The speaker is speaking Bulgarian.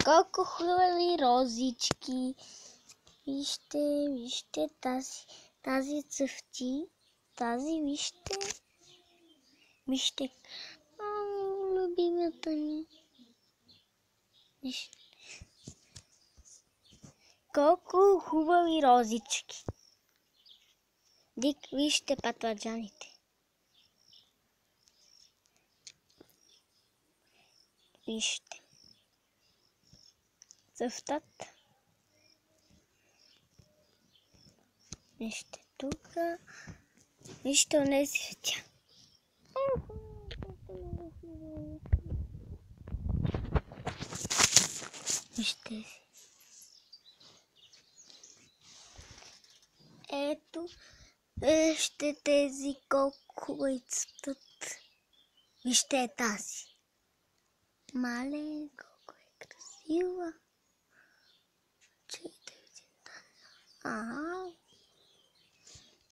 колко хубави розички. Вижте тази цъфти. Тази вижте. Любимата ми. Вижте. Колко хубави розички. Вижте патладжаните. Вижте. Цъфтат. Вижте тук. Вижте онези цветя. Вижте. Ето. Вижте тези колко хубави цветат. Вижте тази. Мале, колко е красива. Чакайте.